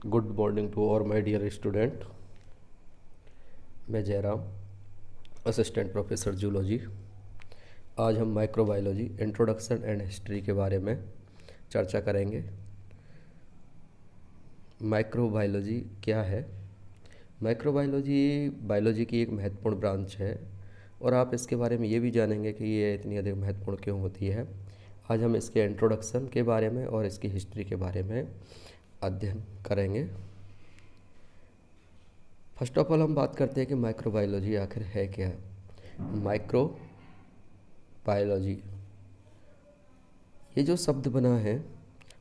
Good morning to all my dear student. मैं Jairam, assistant professor zoology. आज हम microbiology introduction and history के बारे में चर्चा करेंगे। माइक्रोबायोलॉजी क्या है? माइक्रोबायोलॉजी बायोलॉजी की एक महत्वपूर्ण ब्रांच है और आप इसके बारे में ये भी जानेंगे कि ये इतनी अधिक महत्वपूर्ण क्यों होती है। आज हम इसके इंट्रोडक्शन के बारे में और इसकी हिस्ट्री के बारे में अध्ययन करेंगे। फर्स्ट ऑफ ऑल हम बात करते हैं कि माइक्रोबायोलॉजी आखिर है क्या। माइक्रोबायोलॉजी, ये जो शब्द बना है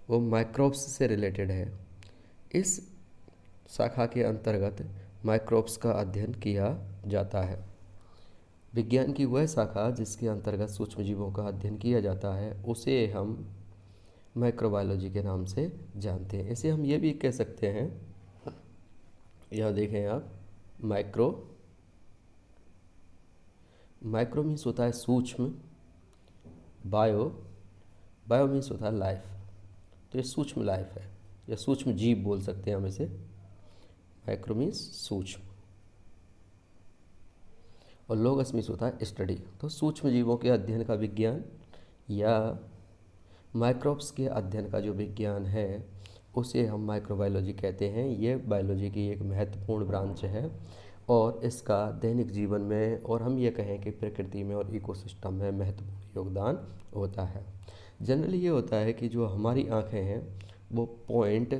वो माइक्रोब्स से रिलेटेड है। इस शाखा के अंतर्गत माइक्रोब्स का अध्ययन किया जाता है। विज्ञान की वह शाखा जिसके अंतर्गत सूक्ष्मजीवों का अध्ययन किया जाता है उसे हम माइक्रोबायोलॉजी के नाम से जानते हैं। इसे हम ये भी कह सकते हैं, यहाँ देखें आप, माइक्रो मीन्स होता है सूक्ष्म, बायो मीन्स होता है लाइफ। तो ये सूक्ष्म लाइफ है या सूक्ष्म जीव बोल सकते हैं हम इसे। माइक्रो मीन्स सूक्ष्म और लोगस मीन्स होता है स्टडी। तो सूक्ष्म जीवों के अध्ययन का विज्ञान या माइक्रोब्स के अध्ययन का जो विज्ञान है उसे हम माइक्रोबायोलॉजी कहते हैं। ये बायोलॉजी की एक महत्वपूर्ण ब्रांच है और इसका दैनिक जीवन में और हम ये कहें कि प्रकृति में और इकोसिस्टम में महत्वपूर्ण योगदान होता है। जनरली ये होता है कि जो हमारी आँखें हैं वो पॉइंट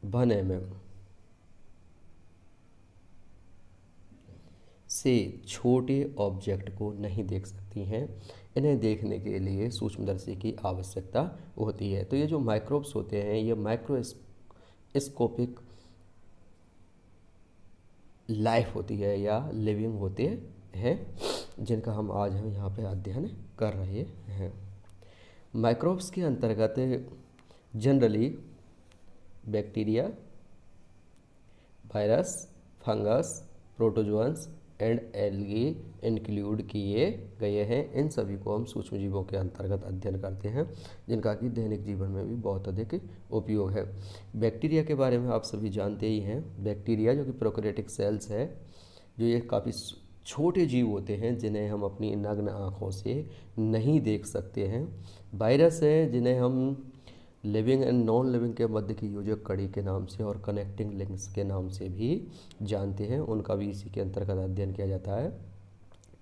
1 mm से छोटे ऑब्जेक्ट को नहीं देख सकती हैं। इन्हें देखने के लिए सूक्ष्मदर्शी की आवश्यकता होती है। तो ये जो माइक्रोब्स होते हैं ये माइक्रोस्कोपिक लाइफ होती है या लिविंग होते हैं जिनका हम आज यहाँ पे अध्ययन कर रहे हैं। माइक्रोब्स के अंतर्गत generally bacteria, virus, fungus, protozoans and algae include किए गए हैं। इन सभी को हम सूक्ष्मजीवों के अंतर्गत अध्ययन करते हैं जिनका कि दैनिक जीवन में भी बहुत अधिक उपयोग है। बैक्टीरिया के बारे में आप सभी जानते ही हैं। बैक्टीरिया जो कि प्रोकैरियोटिक सेल्स है, जो ये काफ़ी छोटे जीव होते हैं जिन्हें हम अपनी नग्न आँखों से नहीं देख सकते हैं। वायरस है जिन्हें हम लिविंग एंड नॉन लिविंग के मध्य की योजक कड़ी के नाम से और कनेक्टिंग लिंक्स के नाम से भी जानते हैं, उनका भी इसी के अंतर्गत अध्ययन किया जाता है।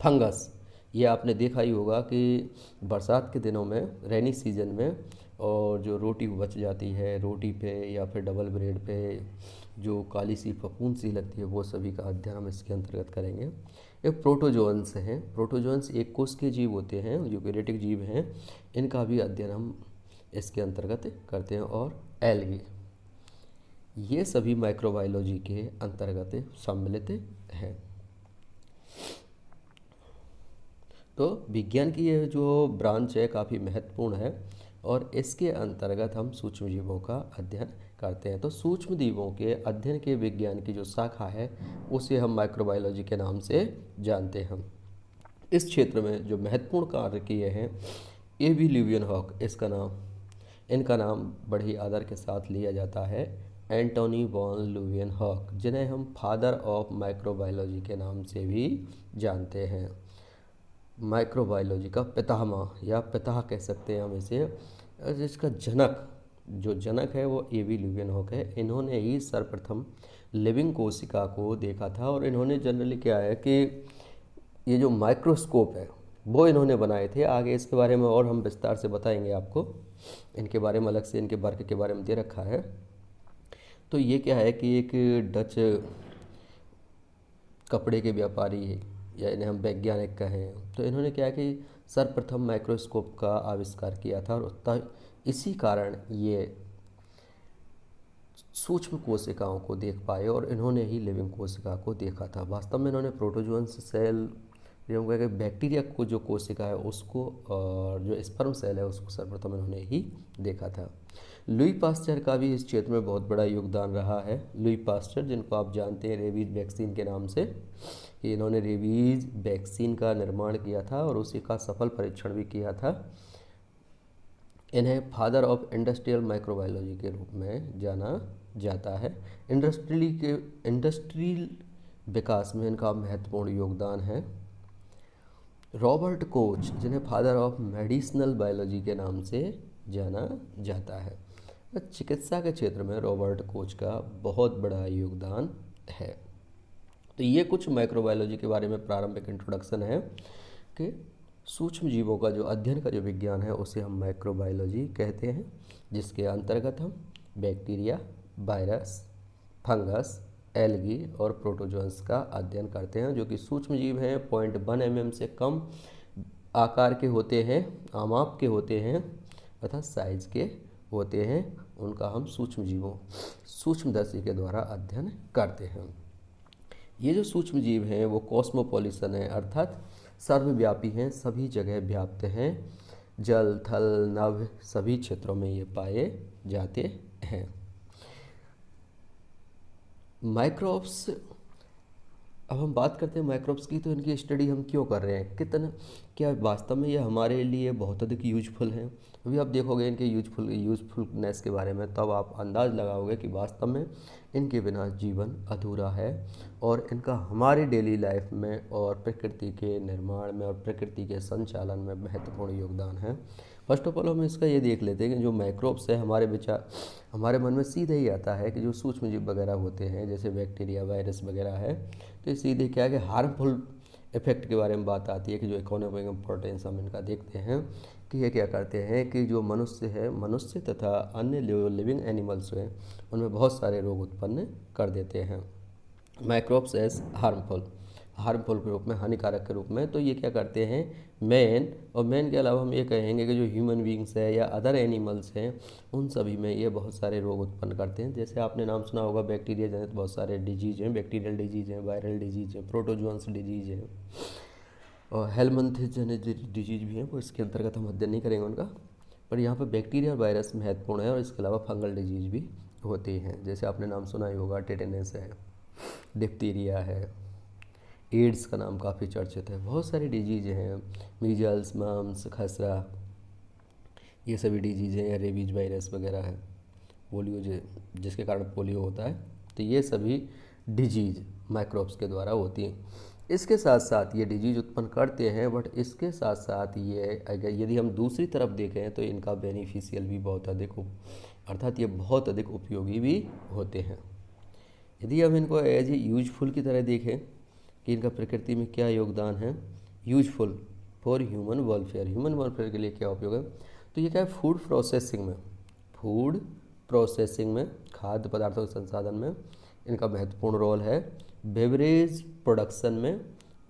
फंगस, ये आपने देखा ही होगा कि बरसात के दिनों में, रेनी सीजन में, और जो रोटी बच जाती है रोटी पे या फिर डबल ब्रेड पे जो काली सी फफूंद सी लगती है वो सभी का अध्ययन हम इसके अंतर्गत करेंगे। एक प्रोटोजोअन्स हैं। प्रोटोजोअन्स एक कोष के जीव होते हैं, यूकेरियोटिक जीव हैं, इनका भी अध्ययन हम इसके अंतर्गत करते हैं। और एल्गी, ये सभी माइक्रोबायोलॉजी के अंतर्गत सम्मिलित हैं। तो विज्ञान की ये जो ब्रांच है काफ़ी महत्वपूर्ण है और इसके अंतर्गत हम सूक्ष्म जीवों का अध्ययन करते हैं। तो सूक्ष्म जीवों के अध्ययन के विज्ञान की जो शाखा है उसे हम माइक्रोबायोलॉजी के नाम से जानते हैं। इस क्षेत्र में जो महत्वपूर्ण कार्य किए हैं एबी ल्यूवियनहॉक, इनका नाम बड़े ही आदर के साथ लिया जाता है, एंटोनी वॉन ल्यूवियनहॉक, जिन्हें हम फादर ऑफ माइक्रोबायोलॉजी के नाम से भी जानते हैं। माइक्रोबायोलॉजी का पितामह या पिता कह सकते हैं हम इसे, जिसका जो जनक है वो एबी ल्यूवियनहॉक है। इन्होंने ही सर्वप्रथम लिविंग कोशिका को देखा था और इन्होंने जनरली क्या है कि ये जो माइक्रोस्कोप है वो इन्होंने बनाए थे। आगे इसके बारे में और हम विस्तार से बताएंगे आपको, इनके बारे में अलग से इनके वर्क के बारे में दे रखा है। तो ये क्या है कि एक डच कपड़े के व्यापारी या इन्हें हम वैज्ञानिक कहें, तो इन्होंने क्या है कि सर्वप्रथम माइक्रोस्कोप का आविष्कार किया था और इसी कारण ये सूक्ष्म कोशिकाओं को देख पाए और इन्होंने ही लिविंग कोशिका को देखा था। वास्तव में इन्होंने प्रोटोजोअन्स सेल, कि बैक्टीरिया को जो कोशिका है उसको और जो स्पर्म सेल है उसको सर्वप्रथम इन्होंने ही देखा था। लुई पास्चर का भी इस क्षेत्र में बहुत बड़ा योगदान रहा है। लुई पास्चर, जिनको आप जानते हैं रेबीज वैक्सीन के नाम से, कि इन्होंने रेबीज वैक्सीन का निर्माण किया था और उसी का सफल परीक्षण भी किया था। इन्हें फादर ऑफ इंडस्ट्रियल माइक्रोबायोलॉजी के रूप में जाना जाता है। इंडस्ट्रियल विकास में इनका महत्वपूर्ण योगदान है। रॉबर्ट कोच, जिन्हें फादर ऑफ मेडिसिनल बायोलॉजी के नाम से जाना जाता है, चिकित्सा के क्षेत्र में रॉबर्ट कोच का बहुत बड़ा योगदान है। तो ये कुछ माइक्रोबायोलॉजी के बारे में प्रारंभिक इंट्रोडक्शन है कि सूक्ष्म जीवों का जो अध्ययन का जो विज्ञान है उसे हम माइक्रोबायोलॉजी कहते हैं, जिसके अंतर्गत हम बैक्टीरिया, वायरस, फंगस, एल्गी और प्रोटोजोन्स का अध्ययन करते हैं, जो कि सूक्ष्म जीव हैं, 0.1 mm से कम आकार के होते हैं, आमाप के होते हैं तथा साइज के होते हैं। उनका हम सूक्ष्मदर्शी के द्वारा अध्ययन करते हैं। ये जो सूक्ष्म जीव हैं वो कॉस्मोपॉलिसन है, अर्थात सर्वव्यापी हैं, सभी जगह व्याप्त हैं, जल, थल, नभ सभी क्षेत्रों में ये पाए जाते हैं। माइक्रोब्स, अब हम बात करते हैं माइक्रोब्स की, तो इनकी स्टडी हम क्यों कर रहे हैं, क्या वास्तव में ये हमारे लिए बहुत अधिक यूजफुल हैं। अभी आप देखोगे इनके यूजफुलनेस के बारे में, तब आप अंदाज़ लगाओगे कि वास्तव में इनके बिना जीवन अधूरा है और इनका हमारे डेली लाइफ में और प्रकृति के निर्माण में और प्रकृति के संचालन में महत्वपूर्ण योगदान है। फर्स्ट ऑफ ऑल हम इसका ये देख लेते हैं कि जो माइक्रोब्स है, हमारे मन में सीधे ही आता है कि जो सूक्ष्म जीव वगैरह होते हैं जैसे बैक्टीरिया, वायरस वगैरह है, तो ये सीधे क्या है कि हार्मफुल इफेक्ट के बारे में बात आती है कि जो इकोनॉमिक इम्पोर्टेंस हम इनका देखते हैं कि ये क्या करते हैं कि जो मनुष्य तथा अन्य जो लिविंग एनिमल्स हैं उनमें बहुत सारे रोग उत्पन्न कर देते हैं। माइक्रोब्स एज हार्मफुल के रूप में, हानिकारक के रूप में। तो ये क्या करते हैं, मैन के अलावा हम ये कहेंगे कि जो ह्यूमन बींग्स है या अदर एनिमल्स हैं उन सभी में ये बहुत सारे रोग उत्पन्न करते हैं। जैसे आपने नाम सुना होगा बैक्टीरिया जनित बहुत सारे डिजीज हैं, बैक्टीरियल डिजीज हैं, वायरल डिजीज हैं, प्रोटोजोन्स डिजीज हैं और हेलमिंथेस जनित डिजीज भी हैं, वो इसके अंतर्गत हम अध्ययन नहीं करेंगे उनका, पर यहाँ पर बैक्टीरिया और वायरस महत्वपूर्ण है और इसके अलावा फंगल डिजीज भी होती हैं। जैसे आपने नाम सुना ही होगा, टेटेनस है, डिप्थीरिया है, एड्स का नाम काफ़ी चर्चित है, बहुत सारी डिजीज़ हैं, मीजल्स, मम्स, खसरा, ये सभी डिजीज़ हैं, या रेबीज वायरस वगैरह है, पोलियो जिसके कारण पोलियो होता है। तो ये सभी डिजीज़ माइक्रोब्स के द्वारा होती हैं। इसके साथ साथ ये डिजीज़ उत्पन्न करते हैं, बट इसके साथ साथ ये अगर यदि हम दूसरी तरफ देखें तो इनका बेनिफिशियल भी बहुत अधिक अर्थात ये बहुत अधिक उपयोगी भी होते हैं। यदि हम इनको एज ए यूजफुल की तरह देखें कि इनका प्रकृति में क्या योगदान है, यूजफुल फॉर ह्यूमन वेलफेयर के लिए क्या उपयोग है, तो ये क्या है, फूड प्रोसेसिंग में खाद्य पदार्थों के संसाधन में इनका महत्वपूर्ण रोल है। बेवरेज प्रोडक्शन में,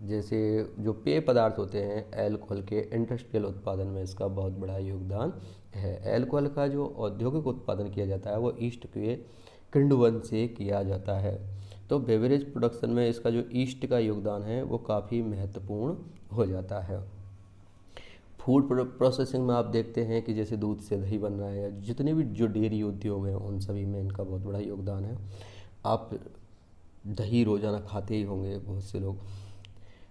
जैसे जो पेय पदार्थ होते हैं एल्कोहल के, इंडस्ट्रियल उत्पादन में इसका बहुत बड़ा योगदान है। एल्कोहल का जो औद्योगिक उत्पादन किया जाता है वो ईस्ट के किण्वन से किया जाता है। तो बेवरेज प्रोडक्शन में इसका जो ईस्ट का योगदान है वो काफ़ी महत्वपूर्ण हो जाता है। फूड प्रोसेसिंग में आप देखते हैं कि जैसे दूध से दही बन रहा है, या जितने भी जो डेयरी उद्योग हैं उन सभी में इनका बहुत बड़ा योगदान है। आप दही रोज़ाना खाते ही होंगे, बहुत से लोग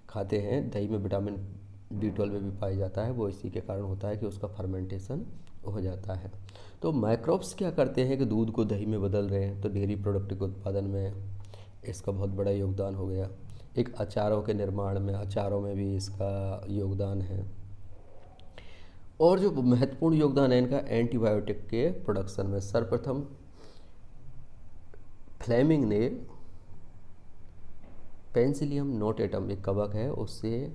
खाते हैं। दही में विटामिन B12 भी पाया जाता है, वो इसी के कारण होता है कि उसका फर्मेंटेशन हो जाता है। तो माइक्रोब्स क्या करते हैं कि दूध को दही में बदल रहे हैं, तो डेयरी प्रोडक्ट के उत्पादन में इसका बहुत बड़ा योगदान हो गया। एक अचारों के निर्माण में, अचारों में भी इसका योगदान है। और जो महत्वपूर्ण योगदान है इनका एंटीबायोटिक के प्रोडक्शन में, सर्वप्रथम फ्लेमिंग ने पेनिसिलियम नोटेटम, एक कवक है, उससे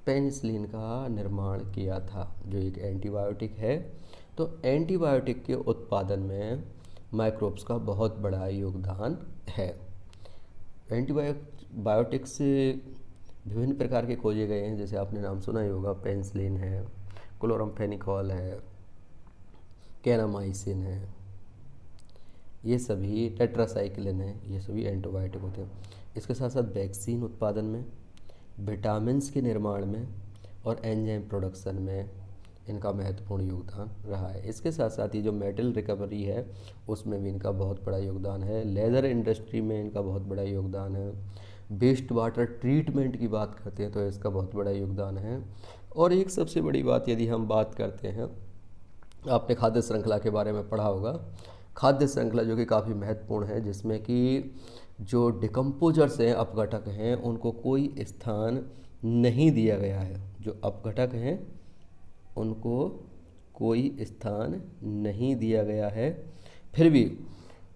पेनिसिलिन का निर्माण किया था जो एक एंटीबायोटिक है। तो एंटीबायोटिक के उत्पादन में माइक्रोब्स का बहुत बड़ा योगदान है। एंटीबायोटिक्स विभिन्न प्रकार के खोजे गए हैं, जैसे आपने नाम सुना ही होगा, पेनिसिलिन है, क्लोरामफेनिकोल है, कैनामाइसिन है, ये सभी टेट्रासाइक्लिन है, ये सभी एंटीबायोटिक होते हैं। इसके साथ साथ वैक्सीन उत्पादन में, विटामिन्स के निर्माण में और एंजाइम प्रोडक्शन में इनका महत्वपूर्ण योगदान रहा है। इसके साथ साथ ये जो मेटल रिकवरी है उसमें भी इनका बहुत बड़ा योगदान है। लेदर इंडस्ट्री में इनका बहुत बड़ा योगदान है। वेस्ट वाटर ट्रीटमेंट की बात करते हैं तो इसका बहुत बड़ा योगदान है। और एक सबसे बड़ी बात यदि हम बात करते हैं आपने खाद्य श्रृंखला के बारे में पढ़ा होगा। खाद्य श्रृंखला जो कि काफ़ी महत्वपूर्ण है, जिसमें कि जो डिकम्पोजर्स हैं, अपघटक हैं, उनको कोई स्थान नहीं दिया गया है। जो अपघटक हैं उनको कोई स्थान नहीं दिया गया है, फिर भी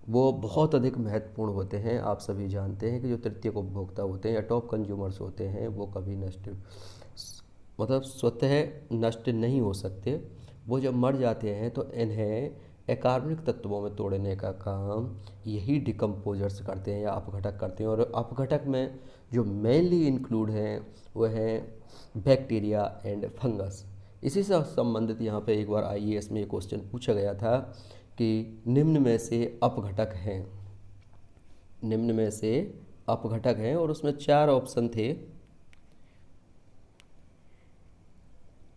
वो बहुत अधिक महत्वपूर्ण होते हैं। आप सभी जानते हैं कि जो तृतीयक उपभोक्ता होते हैं या टॉप कंज्यूमर्स होते हैं वो कभी नष्ट, मतलब स्वतः नष्ट नहीं हो सकते। वो जब मर जाते हैं तो इन्हें अकार्बनिक तत्वों में तोड़ने का काम यही डिकम्पोजर्स करते हैं या अपघटक करते हैं। और अपघटक में जो मेनली इंक्लूड हैं वो हैं बैक्टीरिया एंड फंगस। इसी से संबंधित यहाँ पे एक बार आईएएस में ये क्वेश्चन पूछा गया था कि निम्न में से अपघटक हैं, निम्न में से अपघटक हैं, और उसमें 4 ऑप्शन थे,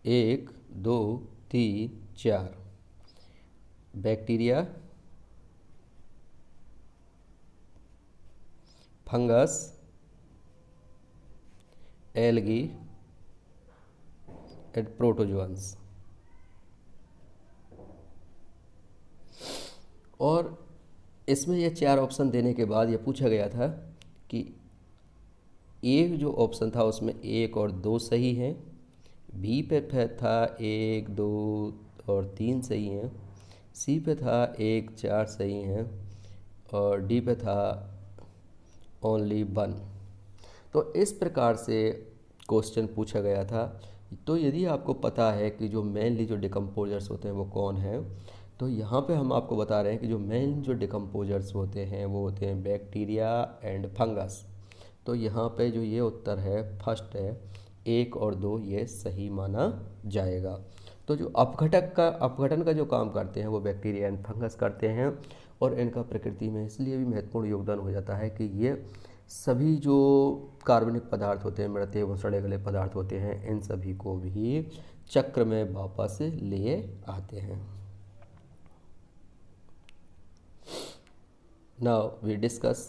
1 2 3 4। Bacteria, fungus, algae and protozoans. और इसमें ये 4 ऑप्शन देने के बाद ये पूछा गया था कि एक जो ऑप्शन था उसमें 1 और 2 सही हैं, बी पे था 1 2 और 3 सही हैं, सी पे था 1 4 सही हैं, और डी पे था ओनली 1। तो इस प्रकार से क्वेश्चन पूछा गया था। तो यदि आपको पता है कि जो मेनली जो डिकम्पोजर्स होते हैं वो कौन हैं, तो यहाँ पे हम आपको बता रहे हैं कि जो मेन जो डिकम्पोजर्स होते हैं वो होते हैं बैक्टीरिया एंड फंगस। तो यहाँ पे जो ये उत्तर है फर्स्ट है, 1 और 2 ये सही माना जाएगा। तो जो अपघटन का जो काम करते हैं वो बैक्टीरिया एंड फंगस करते हैं, और इनका प्रकृति में इसलिए भी महत्वपूर्ण योगदान हो जाता है कि ये सभी जो कार्बनिक पदार्थ होते हैं, मृत एवं सड़े गले पदार्थ होते हैं, इन सभी को भी चक्र में वापस ले आते हैं। Now we discuss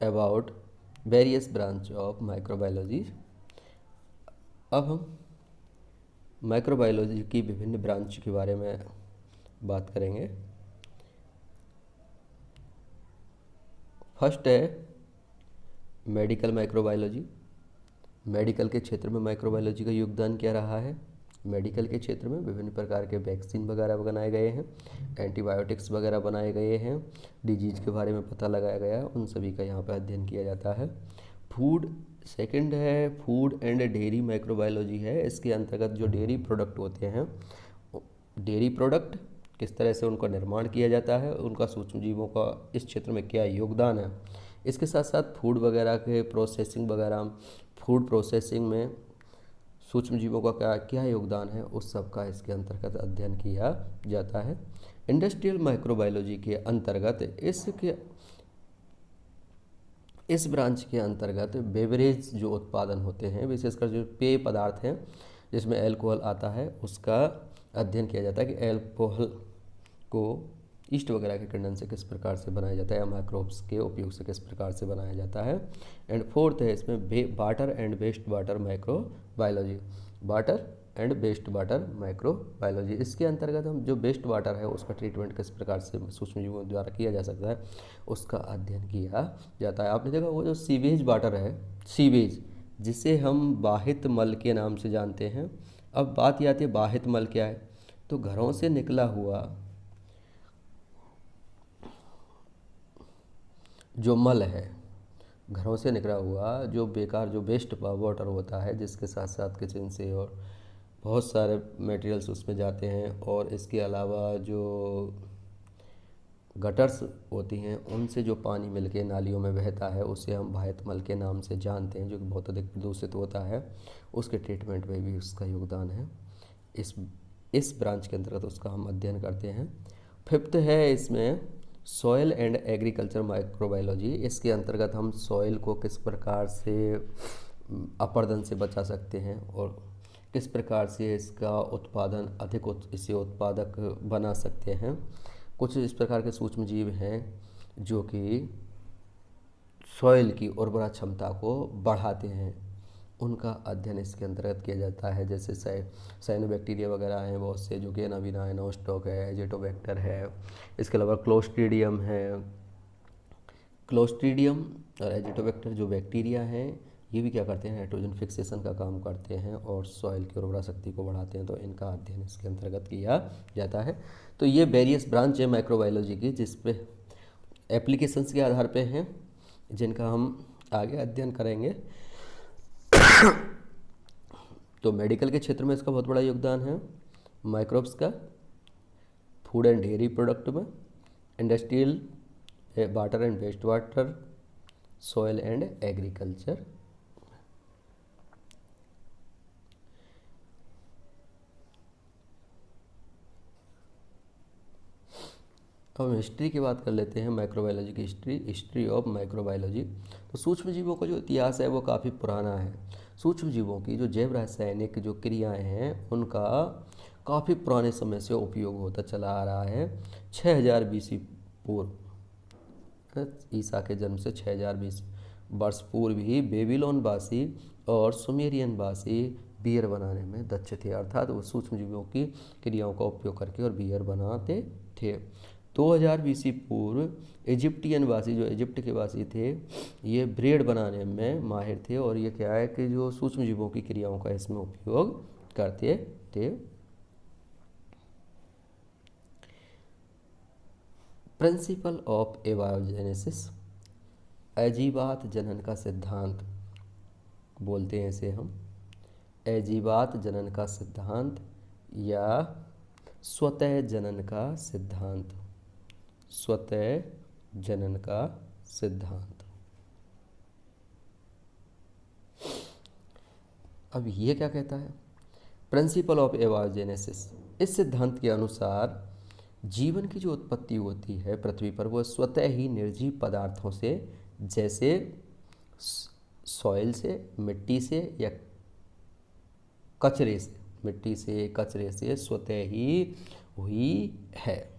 about various branch of microbiology। अब हम माइक्रोबायोलॉजी की विभिन्न ब्रांच के बारे में बात करेंगे। फर्स्ट है मेडिकल माइक्रोबायोलॉजी। मेडिकल के क्षेत्र में माइक्रोबायोलॉजी का योगदान क्या रहा है? मेडिकल के क्षेत्र में विभिन्न प्रकार के वैक्सीन वगैरह बनाए गए हैं, एंटीबायोटिक्स वगैरह बनाए गए हैं, डिजीज के बारे में पता लगाया गया है, उन सभी का यहाँ पर अध्ययन किया जाता है। फूड सेकंड है, फूड एंड डेयरी माइक्रोबायोलॉजी है। इसके अंतर्गत जो डेयरी प्रोडक्ट होते हैं, डेयरी प्रोडक्ट किस तरह से उनका निर्माण किया जाता है, उनका सूक्ष्मजीवों का इस क्षेत्र में क्या योगदान है। इसके साथ साथ फूड वगैरह के प्रोसेसिंग वगैरह, फूड प्रोसेसिंग में सूक्ष्मजीवों का क्या योगदान है, उस सब का इसके अंतर्गत अध्ययन किया जाता है। इंडस्ट्रियल माइक्रोबायोलॉजी के अंतर्गत इस ब्रांच के अंतर्गत बेवरेज जो उत्पादन होते हैं, विशेषकर जो पेय पदार्थ हैं जिसमें अल्कोहल आता है, उसका अध्ययन किया जाता है कि अल्कोहल को ईस्ट वगैरह के कंडन से किस प्रकार से बनाया जाता है या माइक्रोब्स के उपयोग से किस प्रकार से बनाया जाता है। एंड फोर्थ है इसमें water and waste water microbiology, water and waste water microbiology. इसके अंतर्गत हम जो वेस्ट वाटर है उसका ट्रीटमेंट किस प्रकार से सूक्ष्मजीवों द्वारा किया जा सकता है, उसका अध्ययन किया जाता है। आपने देखा वो जो सीवेज वाटर है, सीवेज जिसे हम बाहित मल के नाम से जानते हैं। अब बात ये आती है बाहित मल क्या है, तो घरों से निकला हुआ जो मल है, घरों से निकला हुआ जो बेकार जो वेस्ट वाटर होता है, जिसके साथ साथ किचन से और बहुत सारे मटेरियल्स उसमें जाते हैं, और इसके अलावा जो गटर्स होती हैं उनसे जो पानी मिलके नालियों में बहता है उसे हम बाहित मल के नाम से जानते हैं, जो कि बहुत अधिक प्रदूषित होता है। उसके ट्रीटमेंट में भी उसका योगदान है। इस ब्रांच के अंतर्गत उसका हम अध्ययन करते हैं। फिफ्थ है इसमें सॉयल एंड एग्रीकल्चर माइक्रोबायोलॉजी। इसके अंतर्गत हम सॉइल को किस प्रकार से अपरदन से बचा सकते हैं और किस प्रकार से इसका उत्पादन अधिक इसे उत्पादक बना सकते हैं। कुछ इस प्रकार के सूक्ष्म जीव हैं जो कि सॉइल की उर्वरा क्षमता को बढ़ाते हैं, उनका अध्ययन इसके अंतर्गत किया जाता है। जैसे साइनोबैक्टीरिया वगैरह हैं बहुत से, जो कि एनाविना है, नोस्टॉक है, एजिटोबैक्टर है। इसके अलावा क्लोस्ट्रीडियम है। क्लोस्ट्रीडियम और एजिटोबैक्टर जो बैक्टीरिया हैं, ये भी क्या करते हैं, नाइट्रोजन फिक्सेशन का काम करते हैं और सॉइल की उर्वरा शक्ति को बढ़ाते हैं। तो इनका अध्ययन इसके अंतर्गत किया जाता है। तो ये वेरियस ब्रांच है माइक्रोबायोलॉजी की, जिस पे एप्लीकेशंस के आधार पे हैं, जिनका हम आगे अध्ययन करेंगे। तो मेडिकल के क्षेत्र में इसका बहुत बड़ा योगदान है, माइक्रोब्स का, फूड एंड डेयरी प्रोडक्ट में, industrial, water and waste water, soil and agriculture. अब हम हिस्ट्री की बात कर लेते हैं, माइक्रोबायोलॉजी की हिस्ट्री ऑफ माइक्रोबायोलॉजी। तो सूक्ष्म जीवों का जो इतिहास है वो काफ़ी पुराना है। सूक्ष्म जीवों की जो जैव रासायनिक जो क्रियाएं हैं, उनका काफ़ी पुराने समय से उपयोग होता चला आ रहा है। 6000 BC पूर्व, ईसा के जन्म से 6000 BC वर्ष पूर्व ही बेबीलोनवासी और सुमेरियनवासी बियर बनाने में दक्ष थे। अर्थात वो सूक्ष्म जीवों की क्रियाओं का उपयोग करके और बियर बनाते थे। 2000 BC पूर्व इजिप्टियन वासी, जो इजिप्ट के वासी थे, ये ब्रेड बनाने में माहिर थे और ये क्या है कि जो सूक्ष्म जीवों की क्रियाओं का इसमें उपयोग करते थे। प्रिंसिपल ऑफ एबायोजेनेसिस, अजीबात जनन का सिद्धांत बोलते हैं इसे हम। अजीबात जनन का सिद्धांत या स्वतः जनन का सिद्धांत, स्वतः जनन का सिद्धांत। अब ये क्या कहता है, प्रिंसिपल ऑफ एबायोजेनेसिस, इस सिद्धांत के अनुसार जीवन की जो उत्पत्ति होती है पृथ्वी पर, वो स्वतः ही निर्जीव पदार्थों से, जैसे सॉइल से, मिट्टी से या कचरे से, मिट्टी से, कचरे से स्वतः ही हुई है।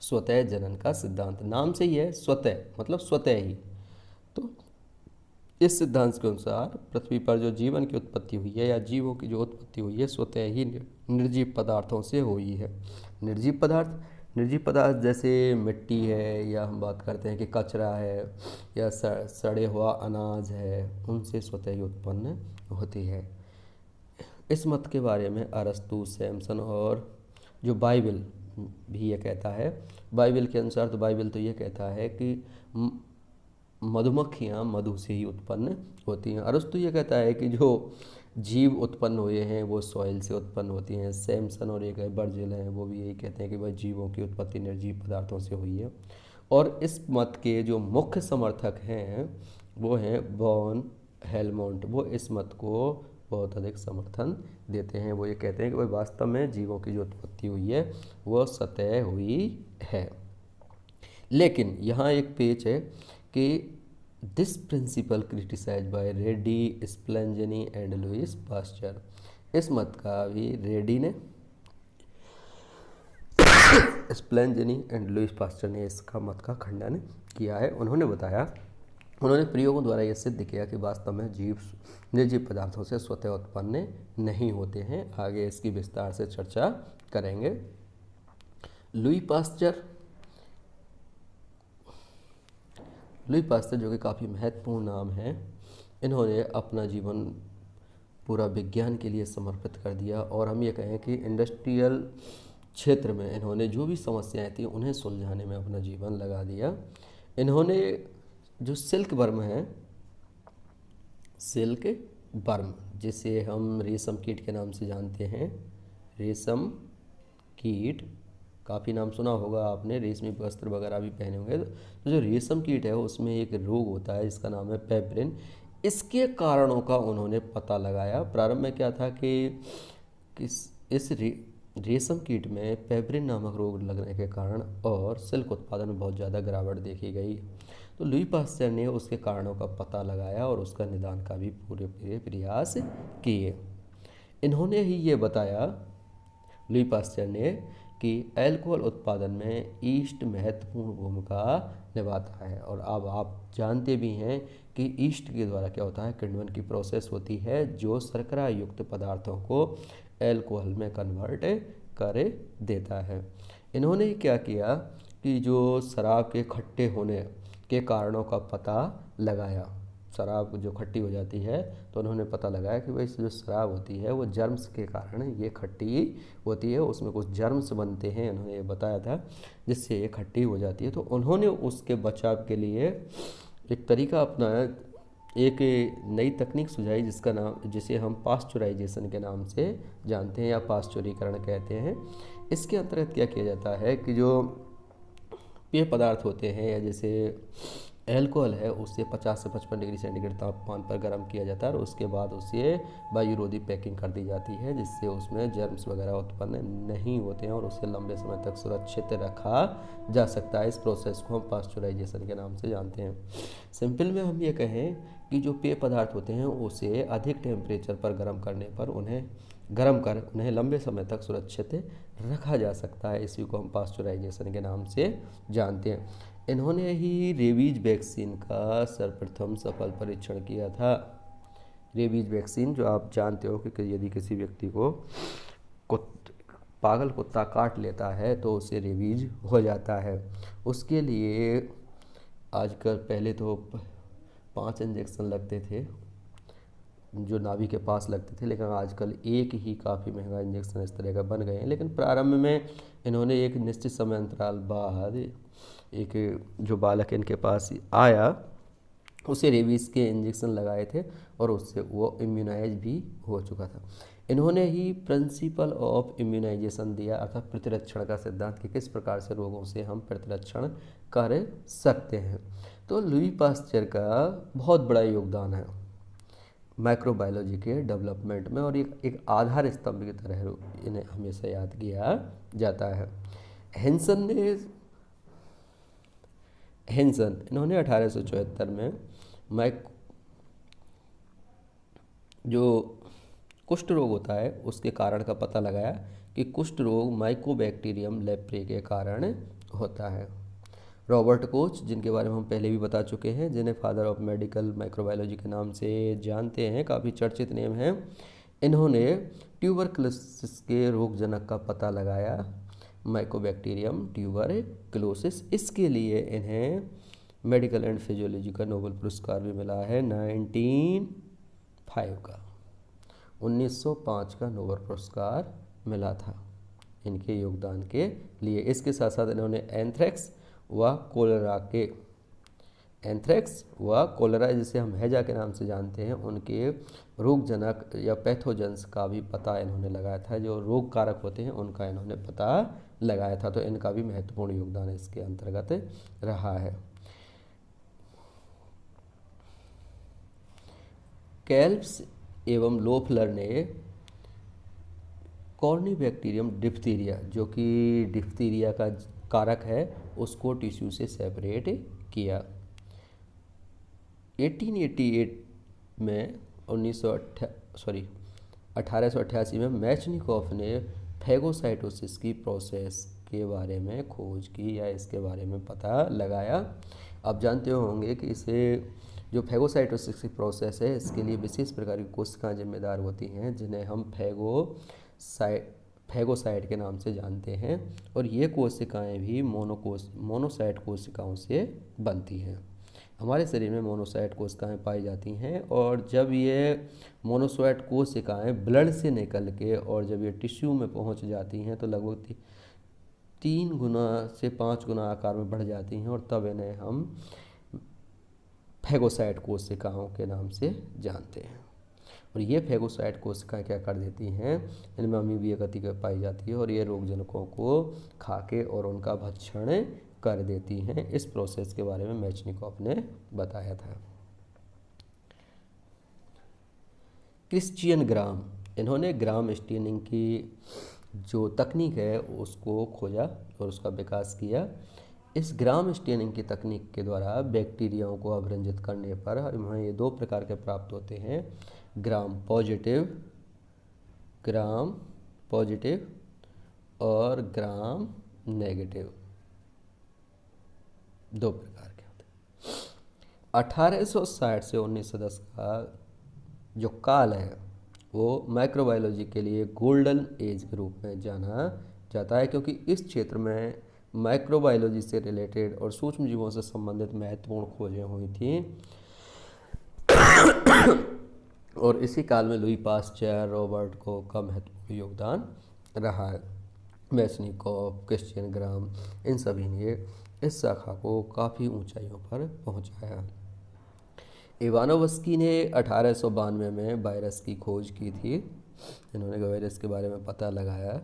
स्वतः जनन का सिद्धांत, नाम से ही है, स्वतः मतलब स्वतः ही। तो इस सिद्धांत के अनुसार पृथ्वी पर जो जीवन की उत्पत्ति हुई है या जीवों की जो उत्पत्ति हुई है, स्वतः ही निर्जीव पदार्थों से हुई है। निर्जीव पदार्थ जैसे मिट्टी है, या हम बात करते हैं कि कचरा है, या सड़े हुआ अनाज है, उनसे स्वतः ही उत्पन्न होती है। इस मत के बारे में अरस्तु, सैमसन और जो बाइबल भी ये कहता है। बाइबल के अनुसार तो बाइबल तो ये कहता है कि मधुमक्खियाँ मधु से ही उत्पन्न होती हैं। अरस्तु ये कहता है कि जो जीव उत्पन्न हुए हैं वो सॉइल से उत्पन्न होती हैं। सैमसन और एक बर्जिल हैं, वो भी यही कहते हैं कि भाई जीवों की उत्पत्ति निर्जीव पदार्थों से हुई है। और इस मत के जो मुख्य समर्थक हैं वो हैं वॉन हेलमोंट। वो इस मत को बहुत अधिक समर्थन देते हैं। वो ये कहते हैं कि भाई वास्तव में जीवों की जो उत्पत्ति हुई है वो स्वतः हुई है। लेकिन यहाँ एक पेच है कि this principle criticize by Redi, Spallanzani and Louis Pasteur. इस मत का भी रेडी ने, स्प्लेंजनी एंड लुइस पास्चर ने इसका मत का खंडन किया है। उन्होंने प्रयोगों द्वारा यह सिद्ध किया कि वास्तव में जीव निर्जीव पदार्थों से स्वतः उत्पन्न नहीं होते हैं। आगे इसकी विस्तार से चर्चा करेंगे। लुई पास्चर जो कि काफ़ी महत्वपूर्ण नाम है, इन्होंने अपना जीवन पूरा विज्ञान के लिए समर्पित कर दिया। और हम ये कहें कि इंडस्ट्रियल क्षेत्र में इन्होंने जो भी समस्याएं थी उन्हें सुलझाने में अपना जीवन लगा दिया। इन्होंने जो सिल्क वर्म है, सिल्क वर्म जिसे हम रेशम कीट के नाम से जानते हैं, रेशम कीट, काफ़ी नाम सुना होगा आपने, रेशमी वस्त्र वगैरह भी पहने होंगे। तो जो रेशम कीट है उसमें एक रोग होता है जिसका नाम है पेब्रिन। इसके कारणों का उन्होंने पता लगाया। प्रारंभ में क्या था कि इस रेशम कीट में पेब्रिन नामक रोग लगने के कारण और सिल्क उत्पादन में बहुत ज़्यादा गिरावट देखी गई। तो लुई पास्चर ने उसके कारणों का पता लगाया और उसका निदान का भी पूरे प्रयास किए। इन्होंने ही ये बताया, लुई पास्चर ने, कि अल्कोहल उत्पादन में ईस्ट महत्वपूर्ण भूमिका निभाता है। और अब आप जानते भी हैं कि ईस्ट के द्वारा क्या होता है, किण्वन की प्रोसेस होती है जो शर्करा युक्त पदार्थों को एल्कोहल में कन्वर्ट कर देता है। इन्होंने क्या किया कि जो शराब के खट्टे होने के कारणों का पता लगाया। शराब जो खट्टी हो जाती है तो उन्होंने पता लगाया कि भाई जो शराब होती है वो जर्म्स के कारण ये खट्टी होती है, उसमें कुछ जर्म्स बनते हैं, उन्होंने ये बताया था, जिससे ये खट्टी हो जाती है। तो उन्होंने उसके बचाव के लिए एक तरीका अपनाया, एक नई तकनीक सुझाई जिसे हम पास्चुराइजेशन के नाम से जानते हैं या पास्चुरीकरण कहते हैं। इसके अंतर्गत क्या किया जाता है कि जो पेय पदार्थ होते हैं या जैसे एल्कोहल है उससे 50 से 55 डिग्री सेंटीग्रेड तापमान पर गर्म किया जाता है और उसके बाद उसे वायुरोधी पैकिंग कर दी जाती है, जिससे उसमें जर्म्स वगैरह उत्पन्न नहीं होते हैं और उसे लंबे समय तक सुरक्षित रखा जा सकता है। इस प्रोसेस को हम पास्चुराइजेशन के नाम से जानते हैं। सिंपल में हम ये कहें कि जो पेय पदार्थ होते हैं उसे अधिक टेम्परेचर पर गर्म करने पर उन्हें लंबे समय तक सुरक्षित रखा जा सकता है। इसी को हम पास्चुराइजेशन के नाम से जानते हैं। इन्होंने ही रेबीज वैक्सीन का सर्वप्रथम सफल परीक्षण किया था। रेबीज वैक्सीन जो आप जानते हो कि यदि किसी व्यक्ति को पागल कुत्ता काट लेता है तो उसे रेबीज हो जाता है। उसके लिए आजकल पहले तो 5 इंजेक्शन लगते थे जो नाभि के पास लगते थे, लेकिन आजकल एक ही काफ़ी महंगा इंजेक्शन इस तरह का बन गए हैं। लेकिन प्रारंभ में इन्होंने एक निश्चित समय अंतराल बाद एक जो बालक इनके पास आया उसे रेबीज़ के इंजेक्शन लगाए थे और उससे वो इम्यूनाइज भी हो चुका था। इन्होंने ही प्रिंसिपल ऑफ इम्यूनाइजेशन दिया, अर्थात प्रतिरक्षण का सिद्धांत कि किस प्रकार से रोगों से हम प्रतिरक्षण कर सकते हैं। तो लुई पास्चर का बहुत बड़ा योगदान है माइक्रोबायोलॉजी के डेवलपमेंट में और एक आधार स्तंभ की तरह इन्हें हमेशा याद किया जाता है। हेंसन इन्होंने 1874 में जो कुष्ठ रोग होता है उसके कारण का पता लगाया कि कुष्ठ रोग माइकोबैक्टीरियम लेप्रे के कारण होता है। रॉबर्ट कोच, जिनके बारे में हम पहले भी बता चुके हैं, जिन्हें फादर ऑफ मेडिकल माइक्रोबायोलॉजी के नाम से जानते हैं, काफ़ी चर्चित नेम हैं, इन्होंने ट्यूबरकुलोसिस के रोगजनक का पता लगाया, माइकोबैक्टीरियम ट्यूबरकुलोसिस। इसके लिए इन्हें मेडिकल एंड फिजियोलॉजी का नोबेल पुरस्कार भी मिला है 1905 का नोबेल पुरस्कार मिला था इनके योगदान के लिए। इसके साथ साथ इन्होंने एंथ्रेक्स व कोलेरा जिसे हम हैजा के नाम से जानते हैं उनके रोगजनक या पैथोजेंस का भी पता इन्होंने लगाया था। जो रोग कारक होते हैं उनका इन्होंने पता लगाया था, तो इनका भी महत्वपूर्ण योगदान इसके अंतर्गत रहा है। कैल्प्स एवं लोफलर ने कॉर्निबैक्टीरियम डिप्थीरिया, जो कि डिप्थीरिया का कारक है, उसको टिश्यू से सेपरेट किया। 1888 में 1888 में मैचनिकॉफ ने फैगोसाइटोसिस की प्रोसेस के बारे में खोज की या इसके बारे में पता लगाया। आप जानते होंगे कि इसे जो फैगोसाइटोसिस की प्रोसेस है इसके लिए विशेष प्रकार की कोशिकाएं जिम्मेदार होती हैं जिन्हें हम फैगोसाइट के नाम से जानते हैं और ये कोशिकाएं भी मोनोसाइट कोशिकाओं से बनती हैं। हमारे शरीर में मोनोसाइट कोशिकाएं पाई जाती हैं और जब ये मोनोसाइट कोशिकाएं ब्लड से निकल के और जब ये टिश्यू में पहुंच जाती हैं तो लगभग 3 गुना से 5 गुना आकार में बढ़ जाती हैं और तब इन्हें हम फैगोसाइट कोशिकाओं के नाम से जानते हैं। और ये फैगोसाइट कोशिकाएं क्या कर देती हैं, इनमें अमीबीय गति पाई जाती है और ये रोगजनकों को खाके और उनका भक्षण कर देती हैं। इस प्रोसेस के बारे में मैचनिकॉफ ने बताया था। क्रिश्चियन ग्राम, इन्होंने ग्राम स्टेनिंग की जो तकनीक है उसको खोजा और उसका विकास किया। इस ग्राम स्टेनिंग की तकनीक के द्वारा बैक्टीरियाओं को अभिरंजित करने पर हमें ये 2 प्रकार के प्राप्त होते हैं, ग्राम पॉजिटिव और ग्राम नेगेटिव, 2 प्रकार के होते हैं। 1860 से 1910 का जो काल है वो माइक्रोबायोलॉजी के लिए गोल्डन एज के रूप में जाना जाता है, क्योंकि इस क्षेत्र में माइक्रोबायोलॉजी से रिलेटेड और सूक्ष्म जीवों से संबंधित महत्वपूर्ण खोजें हुई थी। और इसी काल में लुई पास्चर, रॉबर्ट कोक का महत्वपूर्ण योगदान रहा है। मेसनिकोव, क्रिश्चियन ग्राम, इन सभी ने इस शाखा को काफ़ी ऊंचाइयों पर पहुंचाया। इवानोवस्की ने 1892 में वायरस की खोज की थी। इन्होंने वायरस के बारे में पता लगाया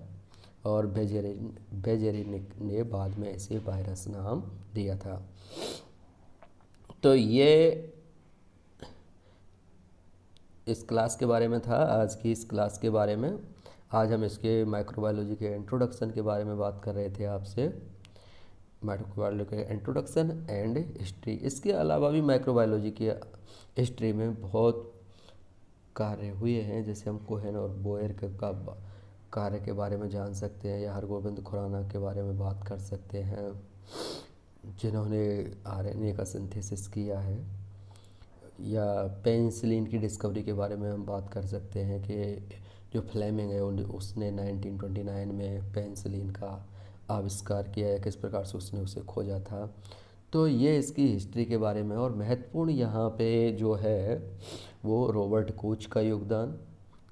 और बेजेरिनिक ने बाद में इसे वायरस नाम दिया था। तो ये इस क्लास के बारे में था, आज की इस क्लास के बारे में। आज हम इसके माइक्रोबायोलॉजी के इंट्रोडक्शन के बारे में बात कर रहे थे आपसे, माइक्रोबायोलॉजी के इंट्रोडक्शन एंड हिस्ट्री। इसके अलावा भी माइक्रोबायोलॉजी की हिस्ट्री में बहुत कार्य हुए हैं, जैसे हम कोहेन और बोयर का कार्य के बारे में जान सकते हैं, या हरगोबिंद खुराना के बारे में बात कर सकते हैं, जिन्होंने आरएनए का सिंथेसिस किया है। या पेनिसिलिन की डिस्कवरी के बारे में हम बात कर सकते हैं कि जो फ्लेमिंग है उसने 1929 में पेनिसिलिन का आविष्कार किया है, किस प्रकार से उसने उसे खोजा था। तो ये इसकी हिस्ट्री के बारे में। और महत्वपूर्ण यहाँ पे जो है वो रॉबर्ट कोच का योगदान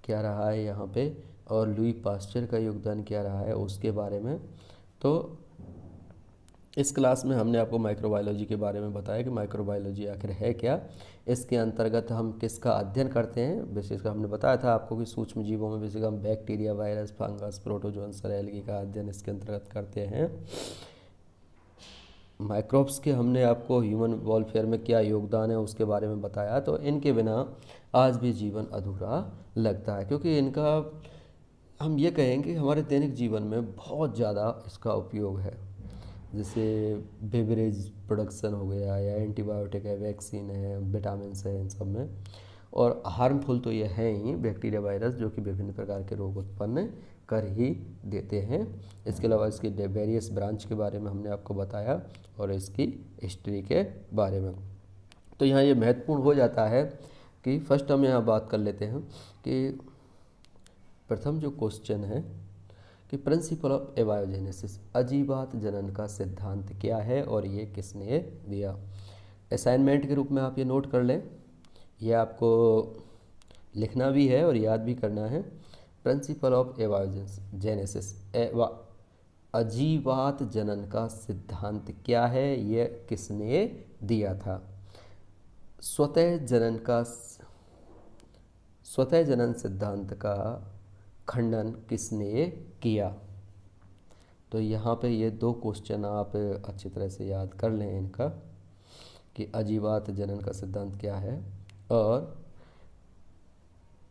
क्या रहा है यहाँ पे, और लुई पास्चर का योगदान क्या रहा है उसके बारे में। तो इस क्लास में हमने आपको माइक्रोबायोलॉजी के बारे में बताया कि माइक्रोबायोलॉजी आखिर है क्या, इसके अंतर्गत हम किसका अध्ययन करते हैं। बेसिक हमने बताया था आपको कि सूक्ष्म जीवों में बेसिक हम बैक्टीरिया, वायरस, फंगस, प्रोटोजोन्स और एल्गी का अध्ययन इसके अंतर्गत करते हैं। माइक्रोब्स के हमने आपको ह्यूमन वेलफेयर में क्या योगदान है उसके बारे में बताया। तो इनके बिना आज भी जीवन अधूरा लगता है, क्योंकि इनका हम ये कहेंगे हमारे दैनिक जीवन में बहुत ज़्यादा इसका उपयोग है। जैसे बेवरेज प्रोडक्शन हो गया, या एंटीबायोटिक है, वैक्सीन है, विटामिन है, इन सब में। और हार्मफुल तो ये है ही बैक्टीरिया, वायरस, जो कि विभिन्न प्रकार के रोग उत्पन्न कर ही देते हैं। इसके अलावा इसके वेरियस ब्रांच के बारे में हमने आपको बताया और इसकी हिस्ट्री के बारे में। तो यहाँ ये महत्वपूर्ण हो जाता है कि फर्स्ट हम यहाँ बात कर लेते हैं कि प्रथम जो क्वेश्चन है कि प्रिंसिपल ऑफ एबायोजेनेसिस, अजीवात जनन का सिद्धांत क्या है और ये किसने दिया। असाइनमेंट के रूप में आप ये नोट कर लें, ये आपको लिखना भी है और याद भी करना है। प्रिंसिपल ऑफ एबायोजेनेसिस, अजीवात जनन का सिद्धांत क्या है, ये किसने दिया था। स्वतः जनन सिद्धांत का खंडन किसने किया। तो यहाँ पे ये दो क्वेश्चन आप अच्छी तरह से याद कर लें इनका, कि अजीवात जनन का सिद्धांत क्या है, और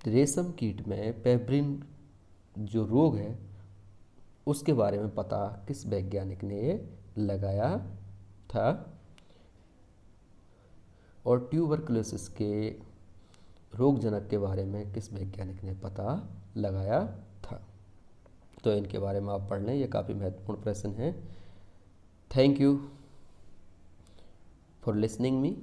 रेशम कीट में पेब्रिन जो रोग है उसके बारे में पता किस वैज्ञानिक ने लगाया था, और ट्यूबरकुलोसिस के रोगजनक के बारे में किस वैज्ञानिक ने पता लगाया था। तो इनके बारे में आप पढ़ लें, ये काफ़ी महत्वपूर्ण प्रश्न है। Thank you for listening me.